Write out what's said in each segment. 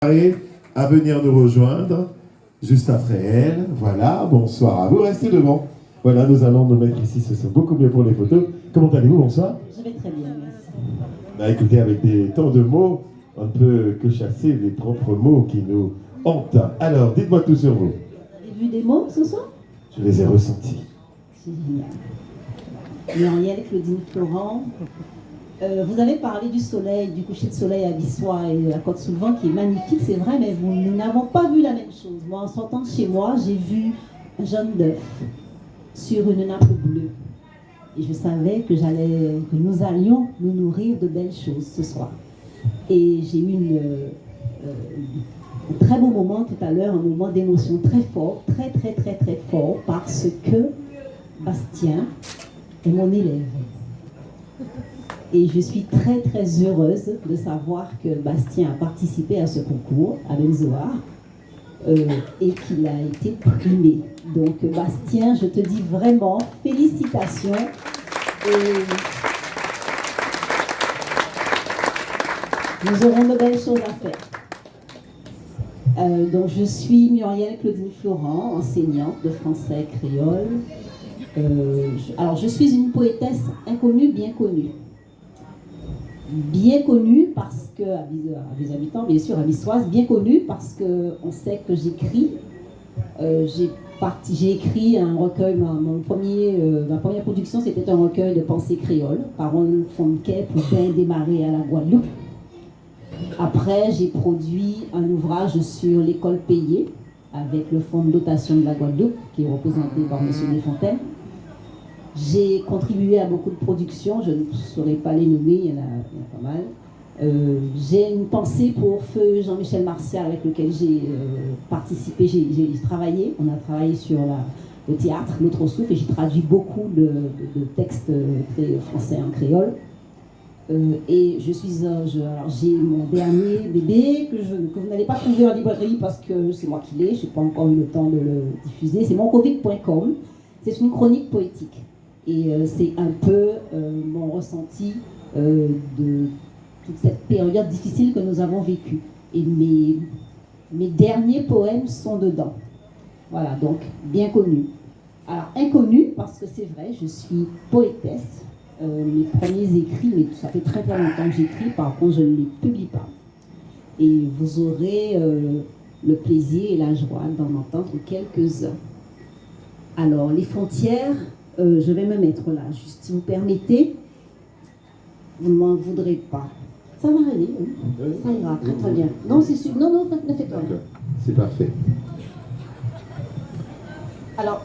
À venir nous rejoindre juste après elle. Voilà, bonsoir à vous, restez devant. Voilà, nous allons nous mettre ici, ce sera beaucoup mieux pour les photos. Comment allez-vous, bonsoir? Je vais très bien, merci. Bah écoutez, avec tant de mots, on ne peut que chasser les propres mots qui nous hantent. Alors, dites-moi tout sur vous. Vous avez vu des mots ce soir? Je les ai ressentis. C'est génial. Muriel, Claudine Florent, vous avez parlé du soleil, du coucher de soleil à Bissois et de la Côte-sous-le-Vent qui est magnifique, c'est vrai, mais nous n'avons pas vu la même chose. Moi, en sortant de chez moi, j'ai vu un jaune d'œuf sur une nappe bleue. Et je savais que nous allions nous nourrir de belles choses ce soir. Et j'ai eu un très beau moment tout à l'heure, un moment d'émotion très fort, très fort, parce que Bastien est mon élève. Et je suis très heureuse de savoir que Bastien a participé à ce concours avec Zohar et qu'il a été primé. Donc Bastien, je te dis vraiment félicitations. Et nous aurons de belles choses à faire. Donc je suis Muriel Claudine Florent, enseignante de français créole. Alors je suis une poétesse inconnue, bien connue. Bien connue parce que, à mes habitants, bien sûr, à Bissoise, bien connue parce qu'on sait que j'écris. J'ai écrit un recueil, ma première production, c'était un recueil de pensées créoles, paroles fonquet pour bien démarrer à la Guadeloupe. Après, j'ai produit un ouvrage sur l'école payée, avec le fonds de dotation de la Guadeloupe, qui est représenté par M. Desfontaines. J'ai contribué à beaucoup de productions, je ne saurais pas les nommer, il y en a pas mal. J'ai une pensée pour feu Jean-Michel Martial avec lequel j'ai participé, j'ai travaillé. On a travaillé sur le théâtre, l'autre souffle, et j'ai traduit beaucoup de textes français en créole. Et j'ai mon dernier bébé que vous n'allez pas trouver en librairie parce que c'est moi qui l'ai, je n'ai pas encore eu le temps de le diffuser. C'est moncovid.com, c'est une chronique poétique. Et c'est un peu mon ressenti de toute cette période difficile que nous avons vécue. Et mes derniers poèmes sont dedans. Voilà, donc bien connus. Alors inconnus, parce que c'est vrai, je suis poétesse. Mes premiers écrits, mais ça fait très longtemps que j'écris, par contre je ne les publie pas. Et vous aurez le plaisir et la joie d'en entendre quelques-uns. Alors, les frontières, je vais me mettre là, juste si vous permettez, vous ne m'en voudrez pas. Ça va aller, hein? Ça ira, très bien. Non, c'est sûr, non, ça ne fait pas rien. C'est parfait. Alors,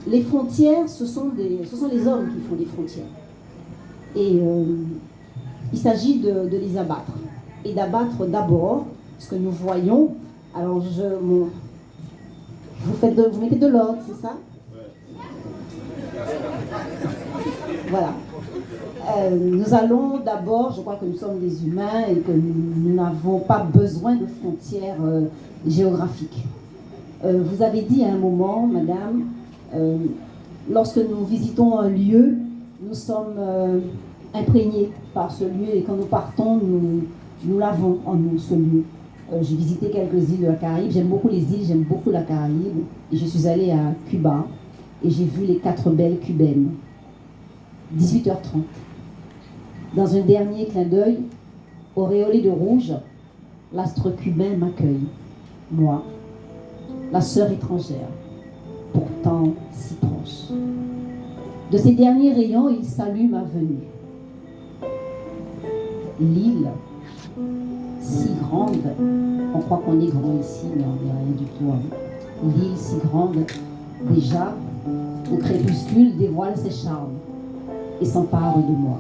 les frontières, ce sont les hommes qui font les frontières. Et il s'agit de les abattre. Et d'abattre d'abord ce que nous voyons. Alors, vous mettez de l'ordre, c'est ça? Voilà. Nous allons d'abord, je crois que nous sommes des humains et que nous n'avons pas besoin de frontières géographiques. Vous avez dit à un moment, madame, lorsque nous visitons un lieu, nous sommes imprégnés par ce lieu et quand nous partons, nous l'avons en nous, ce lieu. J'ai visité quelques îles de la Caraïbe, j'aime beaucoup les îles, j'aime beaucoup la Caraïbe. Et je suis allée à Cuba et j'ai vu les 4 belles cubaines. 18h30. Dans un dernier clin d'œil, auréolé de rouge, l'astre cubain m'accueille. Moi, la sœur étrangère, pourtant si proche. De ces derniers rayons, il salue ma venue. L'île, si grande, on croit qu'on est grand ici, mais on n'est rien du tout. Hein. L'île si grande, déjà, au crépuscule, dévoile ses charmes et s'empare de moi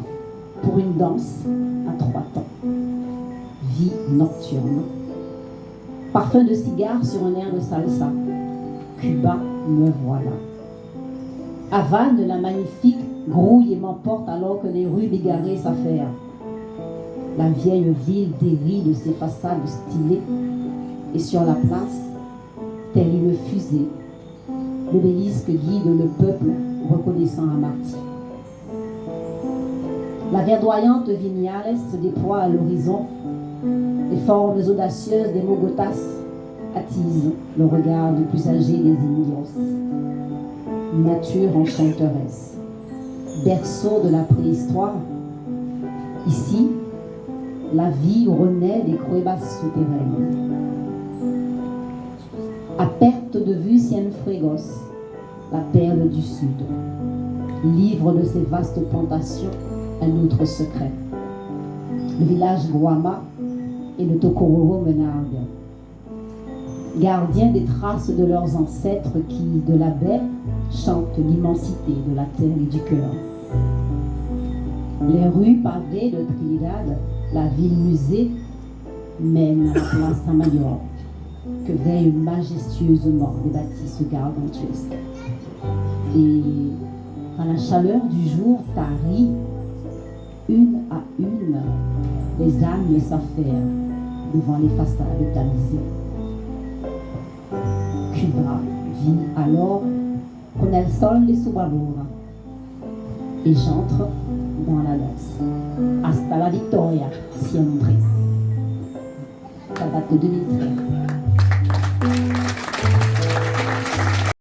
pour une danse à 3 temps. Vie nocturne. Parfum de cigare sur un air de salsa. Cuba, me voilà. Havane, la magnifique, grouille et m'emporte alors que les rues bigarrées s'affairent. La vieille ville dérie de ses façades stylées et sur la place, telle une fusée, l'obélisque guide le peuple reconnaissant un martyr. La verdoyante Vignales se déploie à l'horizon Les formes audacieuses des Mogotas attisent le regard du plus âgé des Indios. Nature enchanteresse, berceau de la préhistoire. Ici, la vie renaît des cuevas souterraines. À perte de vue, Cienfuegos, la perle du Sud, livre de ses vastes plantations un autre secret. Le village Guama et le Tokororo Menargue, gardiens des traces de leurs ancêtres qui, de la baie, chantent l'immensité de la terre et du cœur. Les rues pavées de Trinidad, la ville musée, mènent à la place Saint-Mayor, que veillent majestueusement des bâtisses gargantuesques. Et quand la chaleur du jour tarit, une à une, les âmes s'affairent devant les façades tamisées. Cuba vit alors con el sol de su bravura. Et j'entre dans la danse. Hasta la victoria, siempre. Ça date de 2013.